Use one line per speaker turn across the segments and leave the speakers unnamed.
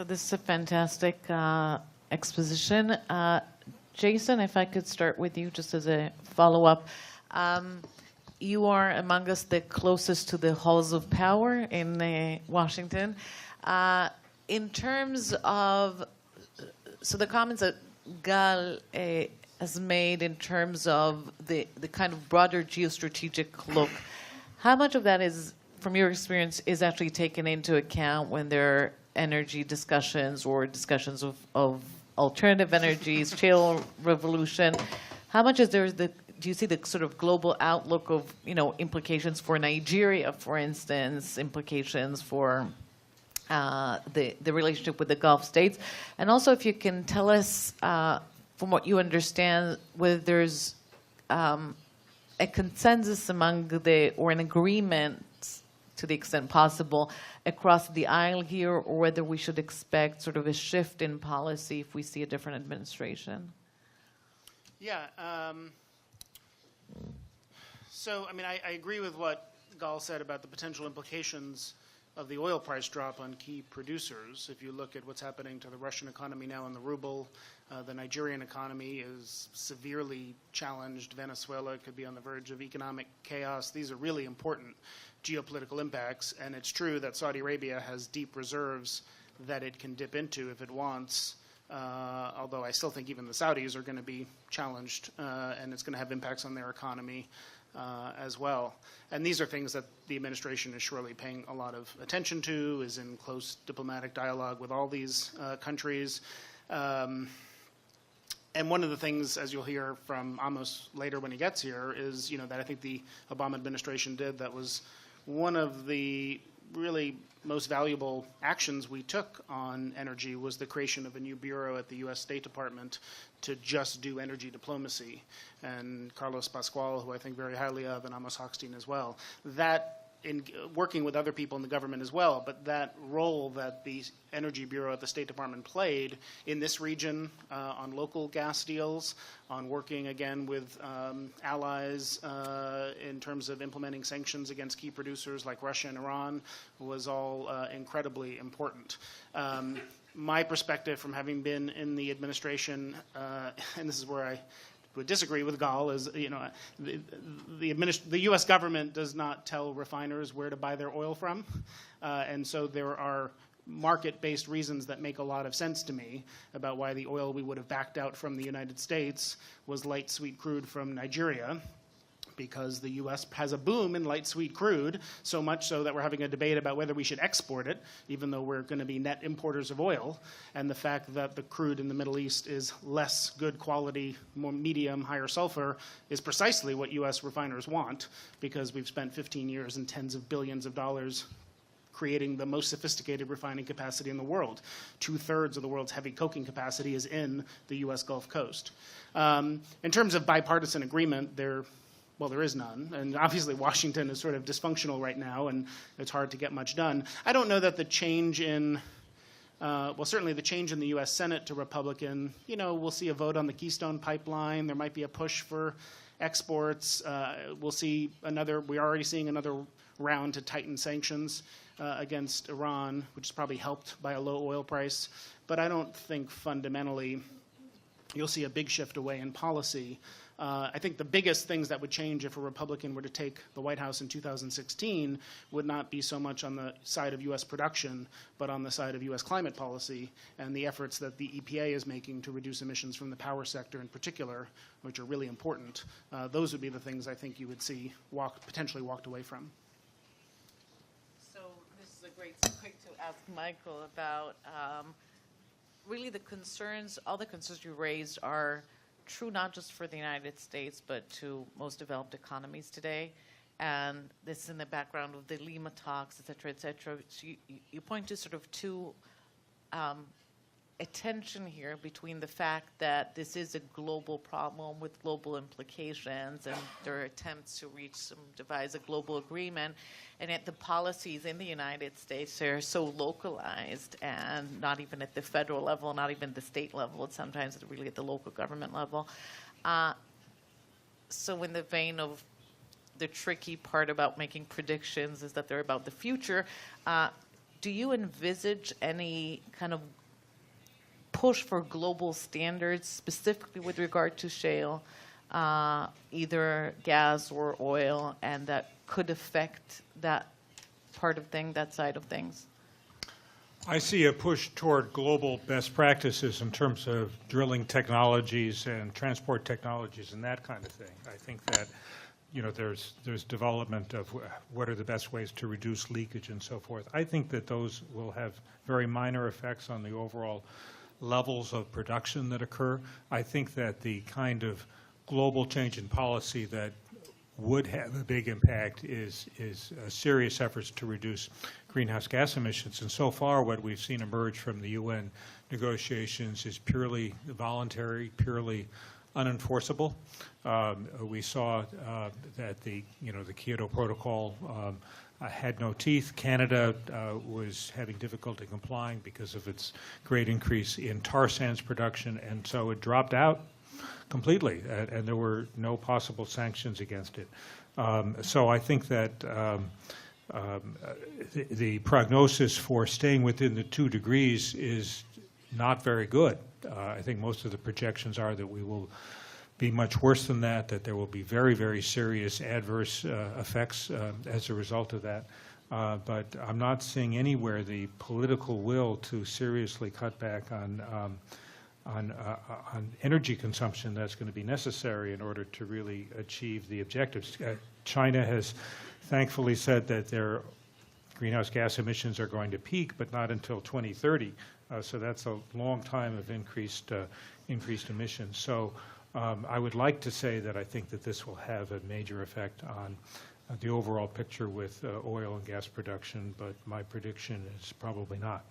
So this is a fantastic exposition. Jason, if I could start with you just as a follow-up. You are among us the closest to the halls of power in Washington. In terms of, so the comments that Gal has made in terms of the kind of broader geostrategic look, how much of that is, from your experience, is actually taken into account when there are energy discussions or discussions of alternative energies, shale revolution? How much is there do you see the sort of global outlook of, implications for Nigeria, for instance, implications for the relationship with the Gulf states? And also, if you can tell us, from what you understand, whether there's a consensus among or an agreement, to the extent possible, across the aisle here, or whether we should expect sort of a shift in policy if we see a different administration?
Yeah. So, I mean, I agree with what Gal said about the potential implications of the oil price drop on key producers. If you look at what's happening to the Russian economy now in the ruble, the Nigerian economy is severely challenged. Venezuela could be on the verge of economic chaos. These are really important geopolitical impacts, and it's true that Saudi Arabia has deep reserves that it can dip into if it wants, although I still think even the Saudis are going to be challenged, and it's going to have impacts on their economy as well. And these are things that the administration is surely paying a lot of attention to, is in close diplomatic dialogue with all these countries. And one of the things, as you'll hear from Amos later when he gets here, is that I think the Obama administration did that was one of the really most valuable actions we took on energy was the creation of a new bureau at the U.S. State Department to just do energy diplomacy. And Carlos Pascual, who I think very highly of, and Amos Hochstein as well, that in working with other people in the government as well, but that role that the Energy Bureau at the State Department played in this region on local gas deals, on working again with allies in terms of implementing sanctions against key producers like Russia and Iran, was all incredibly important. My perspective from having been in the administration, and this is where I would disagree with Gal, is the U.S. government does not tell refiners where to buy their oil from, and so there are market-based reasons that make a lot of sense to me about why the oil we would have backed out from the United States was light sweet crude from Nigeria, because the U.S. has a boom in light sweet crude, so much so that we're having a debate about whether we should export it, even though we're going to be net importers of oil. And the fact that the crude in the Middle East is less good quality, more medium, higher sulfur, is precisely what U.S. refiners want, because we've spent 15 years and tens of billions of dollars creating the most sophisticated refining capacity in the world. 2/3 of the world's heavy coking capacity is in the U.S. Gulf Coast. In terms of bipartisan agreement, there is none. And obviously Washington is sort of dysfunctional right now, and it's hard to get much done. I don't know that the change in, certainly the change in the U.S. Senate to Republican, we'll see a vote on the Keystone Pipeline. There might be a push for exports. We'll see we're already seeing another round to tighten sanctions against Iran, which is probably helped by a low oil price. But I don't think fundamentally you'll see a big shift away in policy. I think the biggest things that would change if a Republican were to take the White House in 2016 would not be so much on the side of U.S. production, but on the side of U.S. climate policy and the efforts that the EPA is making to reduce emissions from the power sector in particular, which are really important. Those would be the things I think you would see potentially walked away from.
So this is a great segue to ask Michael about really all the concerns you raised are true not just for the United States, but to most developed economies today. And this is in the background of the Lima talks, et cetera, et cetera. So you point to sort of two a tension here between the fact that this is a global problem with global implications, and there are attempts to devise a global agreement, and yet the policies in the United States are so localized, and not even at the federal level, not even the state level, it's sometimes really at the local government level. So in the vein of the tricky part about making predictions is that they're about the future, do you envisage any kind of push for global standards, specifically with regard to shale, either gas or oil, and that could affect that part of things, that side of things?
I see a push toward global best practices in terms of drilling technologies and transport technologies and that kind of thing. I think that, you know, there's development of what are the best ways to reduce leakage and so forth. I think that those will have very minor effects on the overall levels of production that occur. I think that the kind of global change in policy that would have a big impact is serious efforts to reduce greenhouse gas emissions. And so far, what we've seen emerge from the UN negotiations is purely voluntary, purely unenforceable. We saw that the Kyoto Protocol had no teeth. Canada was having difficulty complying because of its great increase in tar sands production, and so it dropped out completely, and there were no possible sanctions against it. So I think that the prognosis for staying within the 2 degrees is not very good. I think most of the projections are that we will be much worse than that, that there will be very, very serious adverse effects as a result of that. But I'm not seeing anywhere the political will to seriously cut back on energy consumption that's going to be necessary in order to really achieve the objectives. China has thankfully said that their greenhouse gas emissions are going to peak, but not until 2030. So that's a long time of increased emissions. So I would like to say that I think that this will have a major effect on the overall picture with oil and gas production, but my prediction is probably not.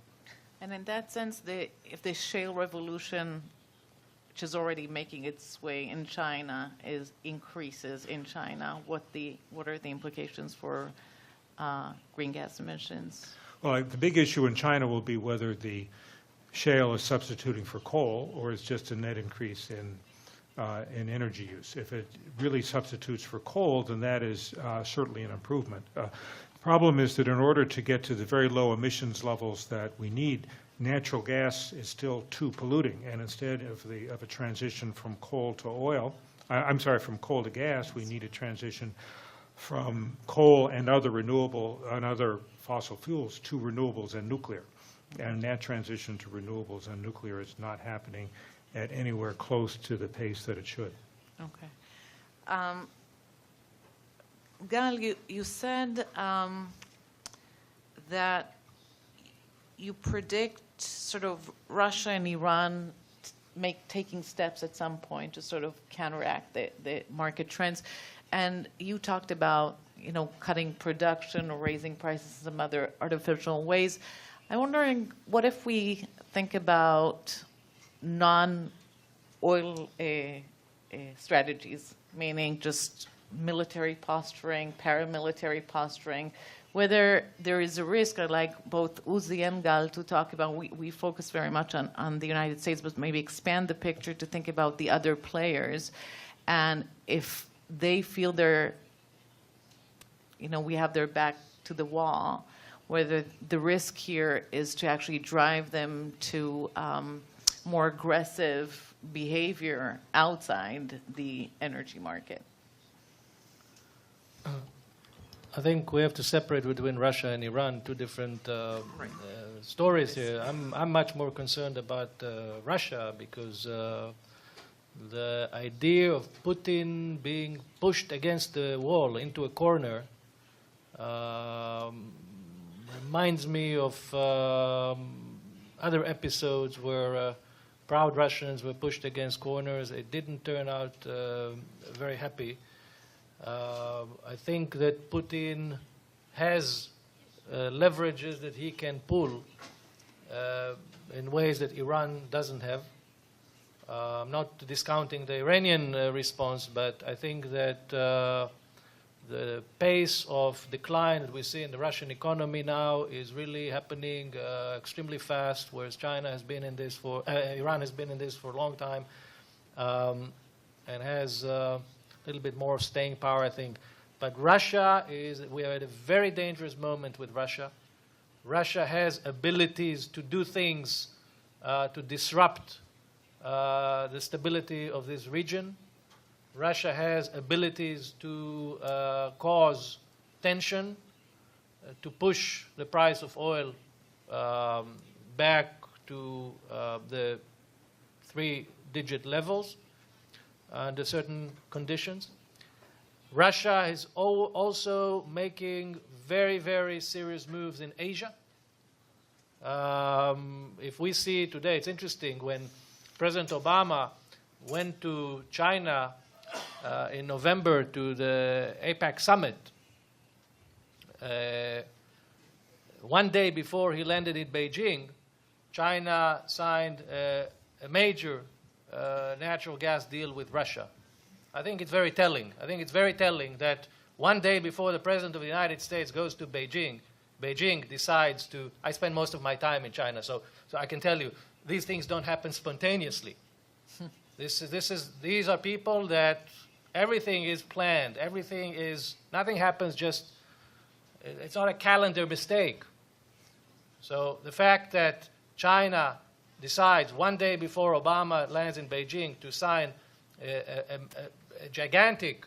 And in that sense, if the shale revolution, which is already making its way in China, increases in China, what are the implications for green gas emissions?
Well, the big issue in China will be whether the shale is substituting for coal or is just a net increase in energy use. If it really substitutes for coal, then that is certainly an improvement. The problem is that in order to get to the very low emissions levels that we need, natural gas is still too polluting, and instead of a transition from coal to oil, from coal to gas, we need a transition from coal and other fossil fuels to renewables and nuclear. And that transition to renewables and nuclear is not happening at anywhere close to the pace that it should.
Okay. Gal, you said that you predict sort of Russia and Iran taking steps at some point to sort of counteract the market trends. And you talked about, cutting production or raising prices in some other artificial ways. I'm wondering, what if we think about non-oil strategies, meaning just military posturing, paramilitary posturing, whether there is a risk. I'd like both Uzi and Gal to talk about, we focus very much on the United States, but maybe expand the picture to think about the other players, and if they feel we have their back to the wall, whether the risk here is to actually drive them to more aggressive behavior outside the energy market.
I think we have to separate between Russia and Iran, two different stories here. I'm much more concerned about Russia because the idea of Putin being pushed against the wall into a corner reminds me of other episodes where proud Russians were pushed against corners. It didn't turn out very happy. I think that Putin has leverages that he can pull in ways that Iran doesn't have. I'm not discounting the Iranian response, but I think that the pace of decline that we see in the Russian economy now is really happening extremely fast, whereas Iran has been in this for a long time, and has a little bit more staying power, I think. But we are at a very dangerous moment with Russia. Russia has abilities to do things to disrupt the stability of this region. Russia has abilities to cause tension, to push the price of oil back to the three-digit levels under certain conditions. Russia is also making very, very serious moves in Asia. If we see today, it's interesting, when President Obama went to China in November to the APEC summit, one day before he landed in Beijing, China signed a major natural gas deal with Russia. I think it's very telling. I think it's very telling that one day before the President of the United States goes to Beijing, Beijing decides to, I spend most of my time in China, so I can tell you, these things don't happen spontaneously. These are people that everything is planned, nothing happens just, it's not a calendar mistake. So the fact that China decides one day before Obama lands in Beijing to sign a gigantic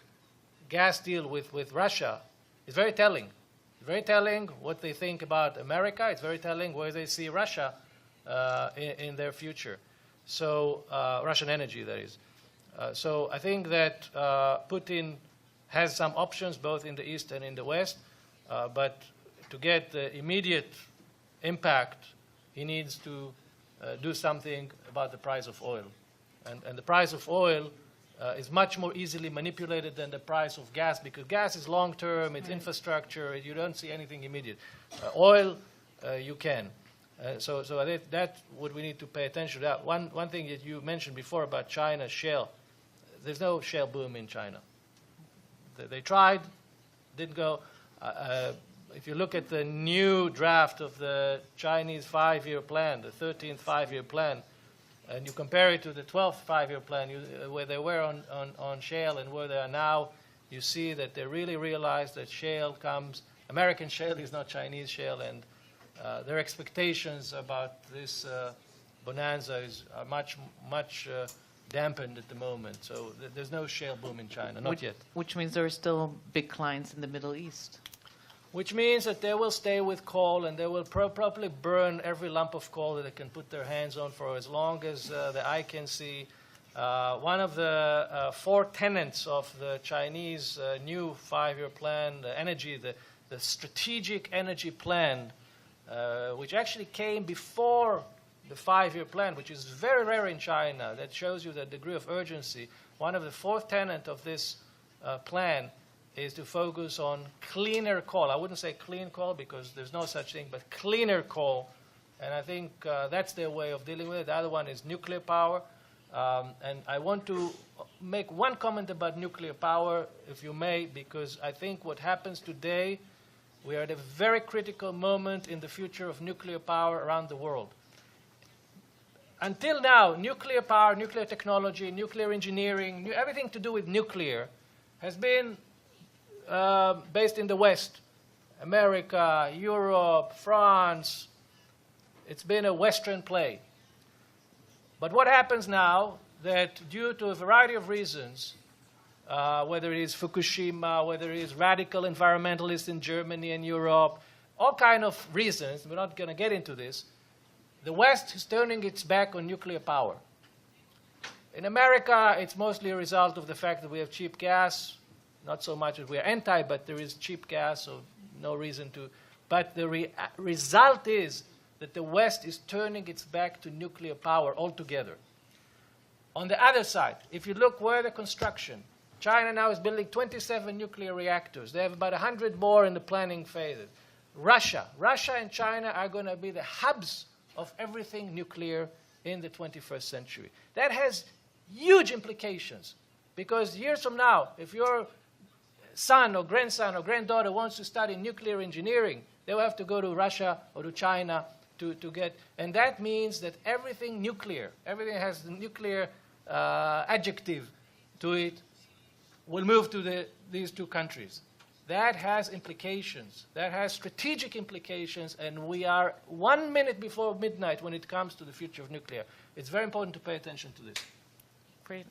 gas deal with Russia is very telling. It's very telling what they think about America. It's very telling where they see Russia in their future. So Russian energy, that is. So I think that Putin has some options both in the East and in the West, but to get the immediate impact, he needs to do something about the price of oil. And the price of oil is much more easily manipulated than the price of gas, because gas is long-term, it's infrastructure, you don't see anything immediate. Oil, you can. So I think that's what we need to pay attention to. That. One thing that you mentioned before about China, Shale, there's no shale boom in China. They tried, didn't go. If you look at the new draft of the Chinese 5-year plan, the 13th 5-year plan, and you compare it to the 12th 5-year plan, where they were on shale and where they are now, you see that they really realize that shale comes, American shale is not Chinese shale, and their expectations about this bonanza are much dampened at the moment. So there's no shale boom in China, not yet.
Which means there are still big clients in the Middle East.
Which means that they will stay with coal, and they will probably burn every lump of coal that they can put their hands on for as long as the eye can see. One of the 4 tenets of the Chinese new 5-year plan, the strategic energy plan, which actually came before the 5-year plan, which is very rare in China. That shows you the degree of urgency. One of the 4th tenet of this plan is to focus on cleaner coal. I wouldn't say clean coal because there's no such thing, but cleaner coal. And I think that's their way of dealing with it. The other one is nuclear power. And I want to make one comment about nuclear power, if you may, because I think what happens today, we are at a very critical moment in the future of nuclear power around the world. Until now, nuclear power, nuclear technology, nuclear engineering, everything to do with nuclear has been based in the West. America, Europe, France. It's been a Western play. But what happens now, that due to a variety of reasons, whether it is Fukushima, whether it is radical environmentalists in Germany and Europe, all kind of reasons, we're not going to get into this, the West is turning its back on nuclear power. In America, it's mostly a result of the fact that we have cheap gas. Not so much that we are anti, but there is cheap gas, so no reason to. But the result is that the West is turning its back to nuclear power altogether. On the other side, if you look where the construction, China now is building 27 nuclear reactors. They have about 100 more in the planning phase. Russia and China are going to be the hubs of everything nuclear in the 21st century. That has huge implications, because years from now, if your son or grandson or granddaughter wants to study nuclear engineering, they will have to go to Russia or to China to get, and that means that everything nuclear, everything has the nuclear adjective to it, will move to these two countries. that has implications. That has strategic implications, and we are 1 minute before midnight when it comes to the future of nuclear. It's very important to pay attention to this.
Great.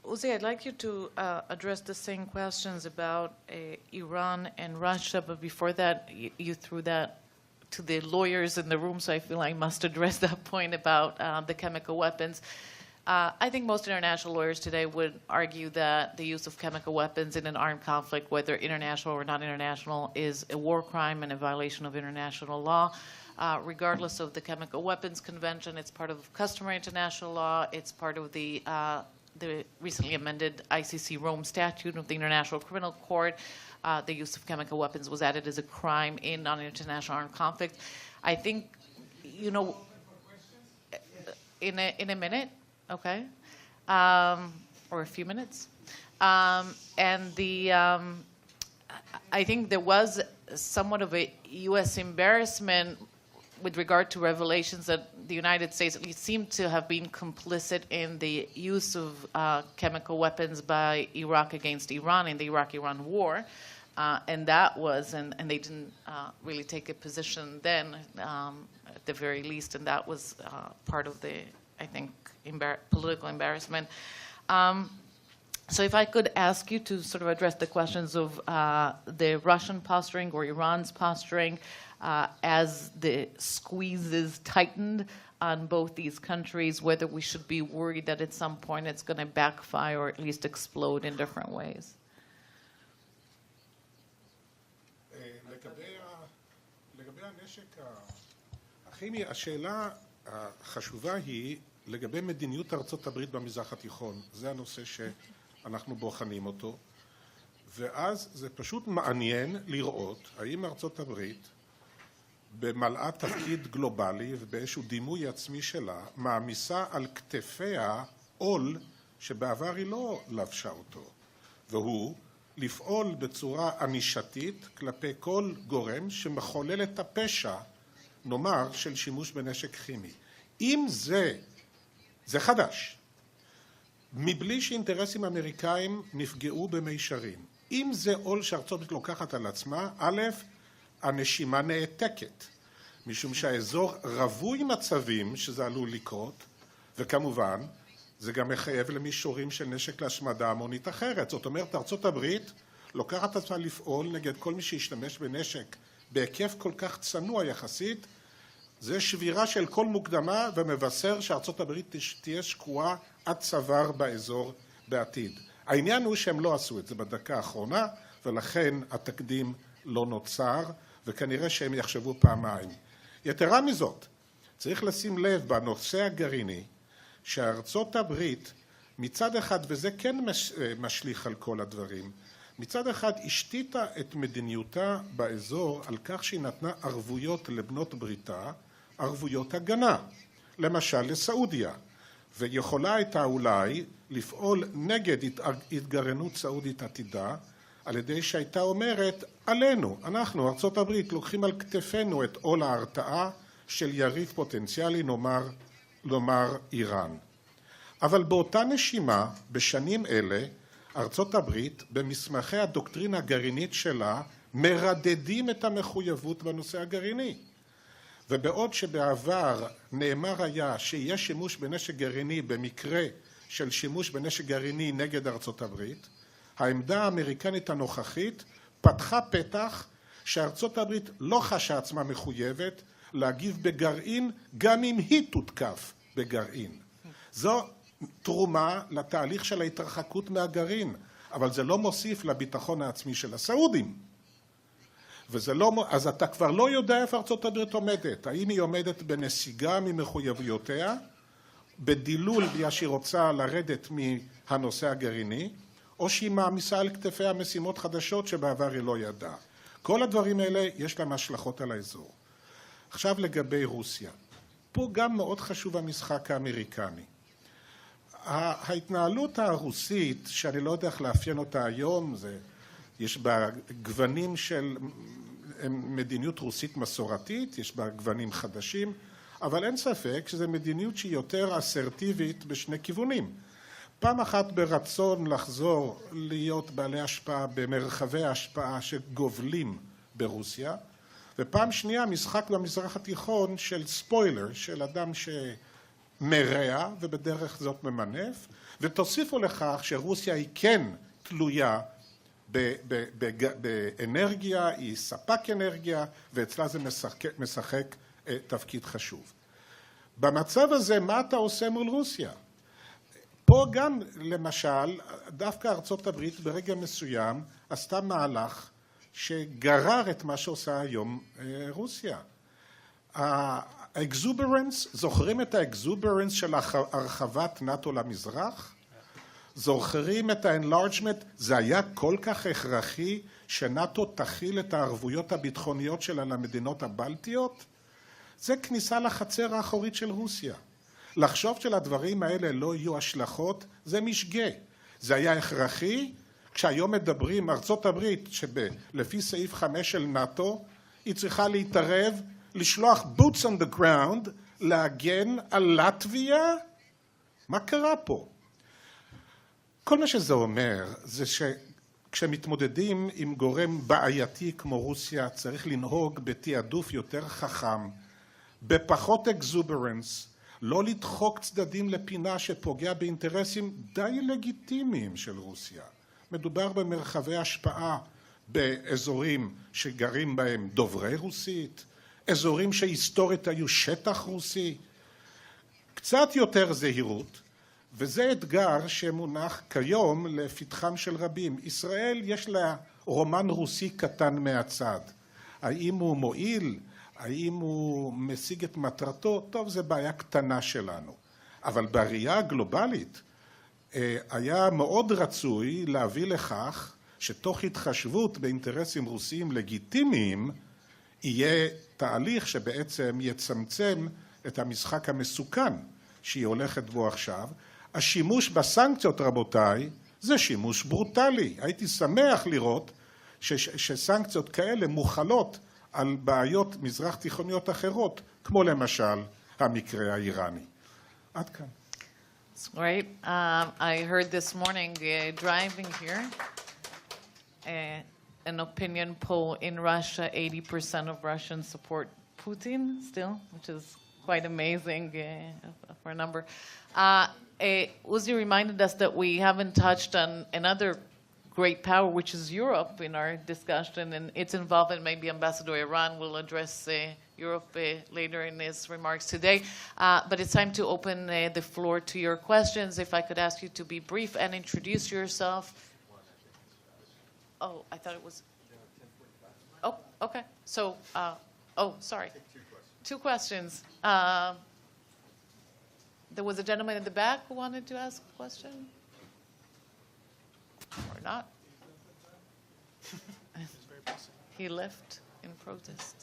Uzi, I'd like you to address the same questions about Iran and Russia, but before that, you threw that to the lawyers in the room, so I feel I must address that point about the chemical weapons. I think most international lawyers today would argue that the use of chemical weapons in an armed conflict, whether international or not international, is a war crime and a violation of international law. Regardless of the Chemical Weapons Convention, it's part of customary international law. It's part of the recently amended ICC Rome Statute of the International Criminal Court. The use of chemical weapons was added as a crime in non-international armed conflict. I think, you know, in a minute, okay, or a few minutes, and I think there was somewhat of a U.S. embarrassment with regard to revelations that the United States at least seemed to have been complicit in the use of chemical weapons by Iraq against Iran in the Iraq-Iran war. And that was, and they didn't really take a position then, at the very least, and that was part of the, I think, political embarrassment. So if I could ask you to sort of address the questions of the Russian posturing or Iran's posturing as the squeezes tightened on both these countries, whether we should be worried that at some point it's going to backfire or at least explode in different ways.
לגבי הנשק הכימי, השאלה החשובה היא לגבי מדיניות ארצות הברית במזרח התיכון. זה הנושא שאנחנו בוחנים אותו, ואז זה פשוט מעניין לראות האם ארצות הברית במלאת תפקיד גלובלי ובאיזשהו דימוי עצמי שלה מעמיסה על כתפיה עול שבעבר היא לא לבשה אותו, והוא לפעול בצורה ענישתית כלפי כל גורם שמחולל את הפשע, נאמר, של שימוש בנשק כימי. אם זה חדש, מבלי שאינטרסים אמריקאים נפגעו במישרין. אם זה עול שארצות הברית לוקחת על עצמה, א', הנשימה נעתקת, משום שהאזור רווי מצבים שזה עלול לקרות, וכמובן, זה גם מחייב למישורים של נשק להשמדה המונית אחרת. זאת אומרת, ארצות הברית לוקחת עצמה לפעול נגד כל מי שישתמש בנשק בהיקף כל כך צנוע יחסית. זה שבירה של כל מוקדמה ומבשר שארצות הברית תהיה שקועה עד צוואר באזור בעתיד. העניין הוא שהם לא עשו את זה בדקה האחרונה, ולכן התקדים לא נוצר, וכנראה שהם יחשבו פעמיים. יתרה מזאת, צריך לשים לב בנושא הגרעיני, שארצות הברית מצד אחד, וזה כן משליך על כל הדברים, מצד אחד השתיתה את מדיניותה באזור על כך שהיא נתנה ערבויות לבנות בריתה, ערבויות הגנה, למשל לסעודיה, ויכולה הייתה אולי לפעול נגד התגרענות סעודית עתידה, על ידי שהייתה אומרת, עלינו, אנחנו, ארצות הברית, לוקחים על כתפינו את עול ההרתעה של יריב פוטנציאלי, נאמר איראן. אבל באותה נשימה, בשנים אלה, ארצות הברית, במסמכי הדוקטרינה הגרעינית שלה, מרדדים את המחויבות בנושא הגרעיני. ובעוד שבעבר נאמר היה שיש שימוש בנשק גרעיני במקרה של שימוש בנשק גרעיני נגד ארצות הברית, העמדה האמריקנית הנוכחית פתחה פתח שארצות הברית לא חשה עצמה מחויבת להגיב בגרעין גם אם היא תותקף בגרעין. זו תרומה לתהליך של ההתרחקות מהגרעין, אבל זה לא מוסיף לביטחון העצמי של הסעודים. אז אתה כבר לא יודע איפה ארצות הברית עומדת. האם היא עומדת בנסיגה ממחויבויותיה, בדילול בגלל שהיא רוצה לרדת מהנושא הגרעיני, או שהיא מעמיסה על כתפיה משימות חדשות שבעבר היא לא ידעה. כל הדברים האלה יש להם השלכות על האזור. עכשיו לגבי רוסיה. פה גם מאוד חשוב המשחק האמריקני. ההתנהלות הרוסית, שאני לא יודע איך לאפיין אותה היום, יש בה גוונים של מדיניות רוסית מסורתית, יש בה גוונים חדשים, אבל אין ספק שזו מדיניות שהיא יותר אסרטיבית בשני כיוונים. פעם אחת ברצון לחזור להיות בעלי השפעה במרחבי ההשפעה שגובלים ברוסיה, ופעם שנייה משחק במזרח התיכון של ספוילר, של אדם שמרע ובדרך זאת ממנף, ותוסיפו לכך שרוסיה היא כן תלויה באנרגיה, היא ספק אנרגיה, ואצלה זה משחק תפקיד חשוב. במצב הזה, מה אתה עושה מול רוסיה? פה גם, למשל, דווקא ארצות הברית ברגע מסוים עשתה מהלך שגרר את מה שעושה היום רוסיה. האקזוברנס, זוכרים את האקזוברנס של הרחבת נאטו למזרח? זוכרים את האנלארג'מנט? זה היה כל כך הכרחי שנאטו תכיל את הערבויות הביטחוניות שלה למדינות הבלטיות? זה כניסה לחצר האחורית של רוסיה. לחשוב שלדברים האלה לא יהיו השלכות, זה משגה. זה היה הכרחי, כשהיום מדברים, ארצות הברית, שלפי סעיף 5 של נאטו, היא צריכה להתערב, לשלוח boots on the ground, להגן על לטביה? מה קרה פה? כל מה שזה אומר, זה שכשמתמודדים עם גורם בעייתי כמו רוסיה, צריך לנהוג בתיעדוף יותר חכם, בפחות אקזוברנס, לא לדחוק צדדים לפינה שפוגע באינטרסים די לגיטימיים של רוסיה. מדובר במרחבי השפעה באזורים שגרים בהם דוברי רוסית, אזורים שהיסטורית היו שטח רוסי. קצת יותר זהירות, וזה אתגר שמונח כיום לפתחם של רבים. ישראל יש לה רומן רוסי קטן מהצד. האם הוא מועיל? האם הוא משיג את מטרתו? טוב, זה בעיה קטנה שלנו. אבל בראייה הגלובלית היה מאוד רצוי להביא לכך שתוך התחשבות באינטרסים רוסיים לגיטימיים יהיה תהליך שבעצם יצמצם את המשחק המסוכן שהיא הולכת בו עכשיו. השימוש בסנקציות, רבותיי, זה שימוש ברוטלי. הייתי שמח לראות שסנקציות כאלה מוחלות על בעיות מזרח תיכוניות אחרות, כמו למשל המקרה האיראני. עד כאן.
That's great. I heard this morning driving here an opinion poll in Russia, 80% of Russians support Putin still, which is quite amazing for a number. Uzi reminded us that we haven't touched on another great power, which is Europe, in our discussion, and its involvement. Maybe Ambassador Iran will address Europe later in his remarks today. But it's time to open the floor to your questions. If I could ask you to be brief and introduce yourself. Oh, I thought it was... Oh, okay. So, sorry. Two questions. There was a gentleman in the back who wanted to ask a question? Or not? He left in protest.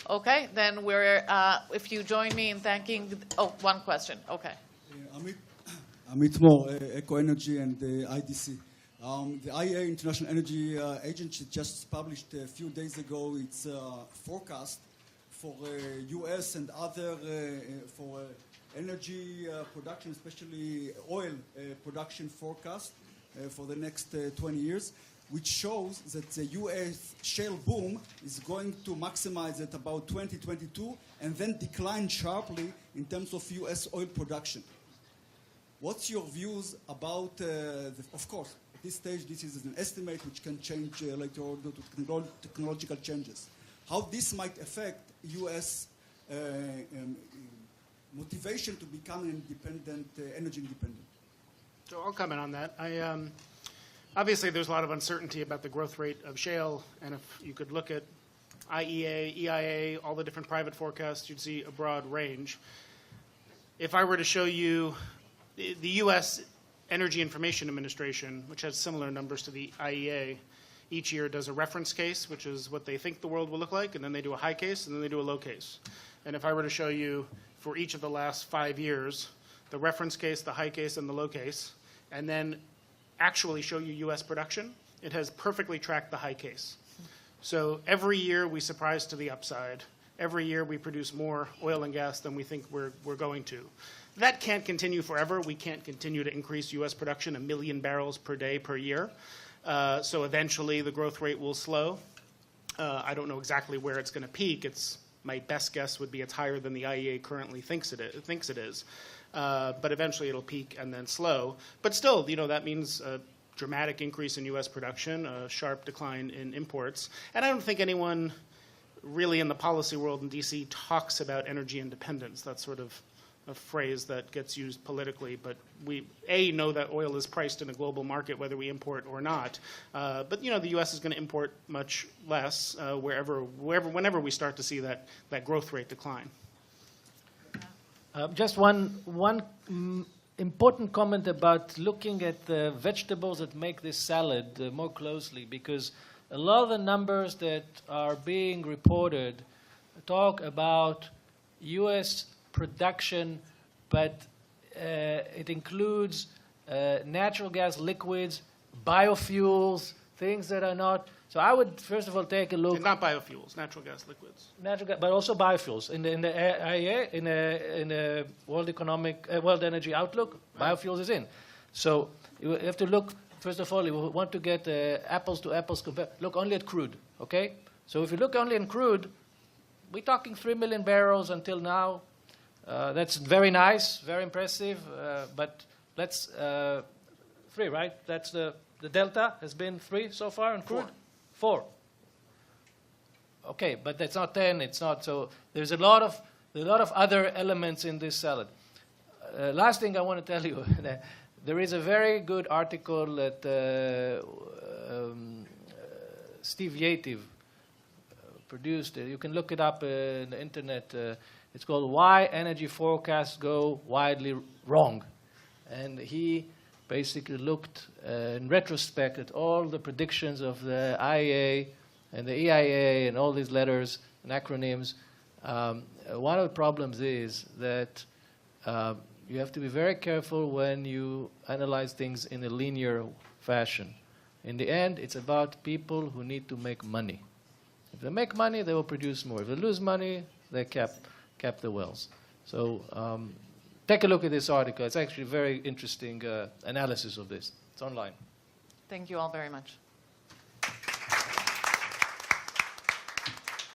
Okay, then we're, if you join me in thanking, one question, okay.
Amit Mor, Eco Energy and the IDC. The IEA, International Energy Agency, just published a few days ago its forecast for U.S. and other, for energy production, especially oil production forecast for the next 20 years, which shows that the U.S. shale boom is going to maximize at about 2022 and then decline sharply in terms of U.S. oil production. What's your views about, of course, at this stage this is an estimate which can change later on due to technological changes. How this might affect U.S. motivation to become an independent, energy independent?
So I'll comment on that. Obviously, there's a lot of uncertainty about the growth rate of shale, and if you could look at IEA, EIA, all the different private forecasts, you'd see a broad range. If I were to show you the U.S. Energy Information Administration, which has similar numbers to the IEA, each year does a reference case, which is what they think the world will look like, and then they do a high case, and then they do a low case. And if I were to show you for each of the last 5 years, the reference case, the high case, and the low case, and then actually show you U.S. production, it has perfectly tracked the high case. So every year we surprise to the upside. Every year we produce more oil and gas than we think we're going to. That can't continue forever. We can't continue to increase U.S. production 1 million barrels per day per year. So eventually the growth rate will slow. I don't know exactly where it's going to peak. My best guess would be it's higher than the IEA currently thinks it is. But eventually it'll peak and then slow. But still, that means a dramatic increase in U.S. production, a sharp decline in imports. And I don't think anyone really in the policy world in D.C. talks about energy independence. That's sort of a phrase that gets used politically, but we know that oil is priced in a global market whether we import or not. But the U.S. is going to import much less whenever we start to see that growth rate decline.
Just one important comment about looking at the vegetables that make this salad more closely, because a lot of the numbers that are being reported talk about U.S. production, but it includes natural gas liquids, biofuels, things that are not. So I would first of all take a look.
And not biofuels, natural gas liquids.
But also biofuels. In the IEA, in the World Energy Outlook, biofuels is in. So you have to look. First of all, you want to get apples to apples compare. Look only at crude. Okay. So if you look only in crude, we're talking 3 million barrels until now. That's very nice, very impressive, but let's 3, right? That's the delta has been 3 so far in crude? 4. Okay, but that's not 10, it's not. So there's a lot of other elements in this salad. Last thing I want to tell you, there is a very good article that Steve Yative produced. You can look it up in the internet. It's called Why Energy Forecasts Go Widely Wrong. And he basically looked in retrospect at all the predictions of the IEA and the EIA and all these letters and acronyms. One of the problems is that you have to be very careful when you analyze things in a linear fashion. In the end, it's about people who need to make money. If they make money, they will produce more. If they lose money, they cap the wells. So take a look at this article. It's actually a very interesting analysis of this. It's online.
Thank you all very much.